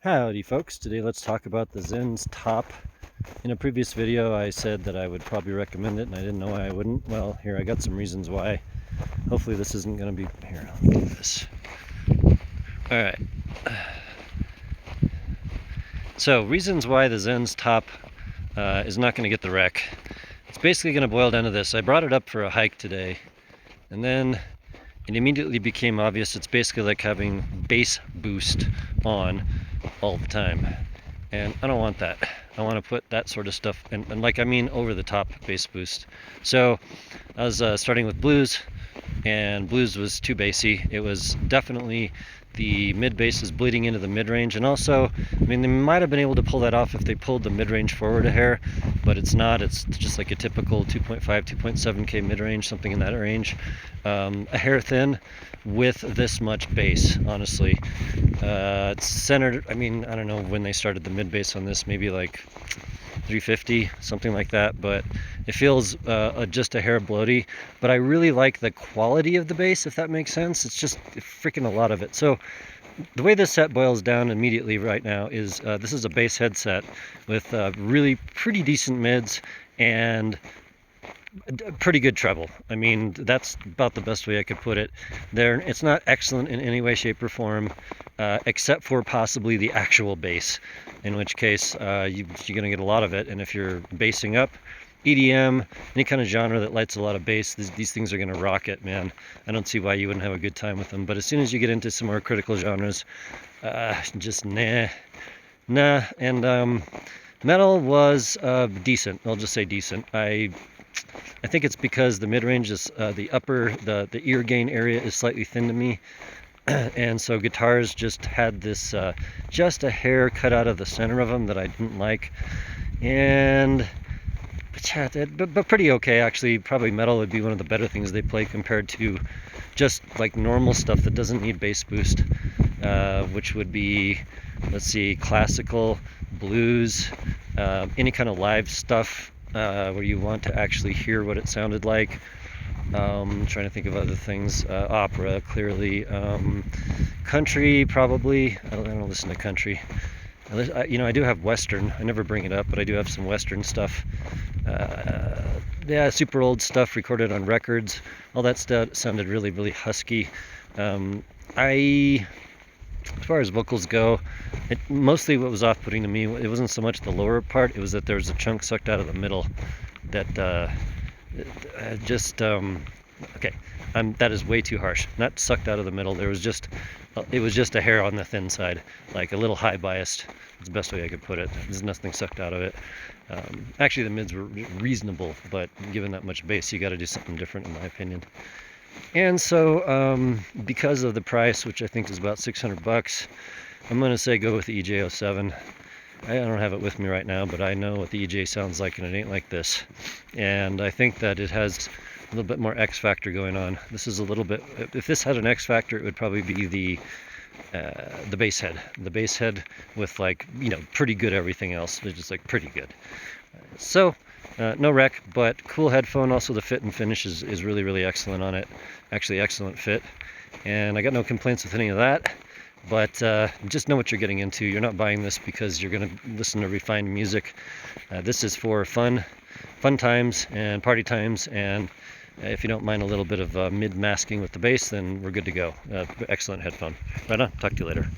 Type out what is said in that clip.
Howdy folks, today let's talk about the Xenns top. In a previous video I said that I would probably recommend it and I didn't know why I wouldn't. Well, here I got some reasons why. Hopefully this isn't going to be... Here, I'll do this. Alright. So, reasons why the Xenns top is not going to get the wreck. It's basically going to boil down to this. I brought it up for a hike today and then it immediately became obvious it's basically like having bass boost on all the time, and I don't want that. I want to put that sort of stuff and like, I mean, over the top bass boost. So I was starting with blues, and blues was too bassy. It was definitely, the mid bass is bleeding into the mid range, and also, I mean, they might have been able to pull that off if they pulled the mid range forward a hair, but it's not. It's just like a typical 2.5 2.7k mid range, something in that range, a hair thin with this much bass. Honestly, it's centered, I mean, I don't know when they started the mid bass on this, maybe like 350, something like that, but it feels just a hair bloaty. But I really like the quality of the bass, if that makes sense. It's just freaking a lot of it. So the way this set boils down immediately right now is this is a bass headset with really pretty decent mids and pretty good treble. I mean, that's about the best way I could put it. It's not excellent in any way, shape, or form, except for possibly the actual bass, in which case you're going to get a lot of it. And if you're bassing up, EDM, any kind of genre that lights a lot of bass, these things are going to rock it, man. I don't see why you wouldn't have a good time with them. But as soon as you get into some more critical genres, just nah. And metal was decent. I'll just say decent. I think it's because the mid-range is the ear gain area is slightly thin to me, and so guitars just had this just a hair cut out of the center of them that I didn't like. But pretty okay, actually. Probably metal would be one of the better things they play compared to just like normal stuff that doesn't need bass boost, which would be, let's see, classical, blues, any kind of live stuff where you want to actually hear what it sounded like. Trying to think of other things. Opera, clearly. Country, probably. I don't listen to country. I do have Western. I never bring it up, but I do have some Western stuff. Yeah, super old stuff recorded on records. All that stuff sounded really, really husky. As far as vocals go, mostly what was off-putting to me, it wasn't so much the lower part, it was that there was a chunk sucked out of the middle that okay, that is way too harsh. Not sucked out of the middle, it was just a hair on the thin side, like a little high biased. That's the best way I could put it. There's nothing sucked out of it. Actually, the mids were reasonable, but given that much bass, you got to do something different, in my opinion. And so, because of the price, which I think is about 600 bucks, I'm going to say go with the EJ07. I don't have it with me right now, but I know what the EJ sounds like, and it ain't like this. And I think that it has a little bit more X factor going on. This is a little bit, if this had an X factor, it would probably be the bass head. The bass head with, like, pretty good everything else. It's just like pretty good. So, no wreck, but cool headphone. Also, the fit and finish is really, really excellent on it. Actually, excellent fit. And I got no complaints with any of that. But just know what you're getting into. You're not buying this because you're going to listen to refined music. This is for fun times and party times. And if you don't mind a little bit of mid-masking with the bass, then we're good to go. Excellent headphone. Right on. Talk to you later.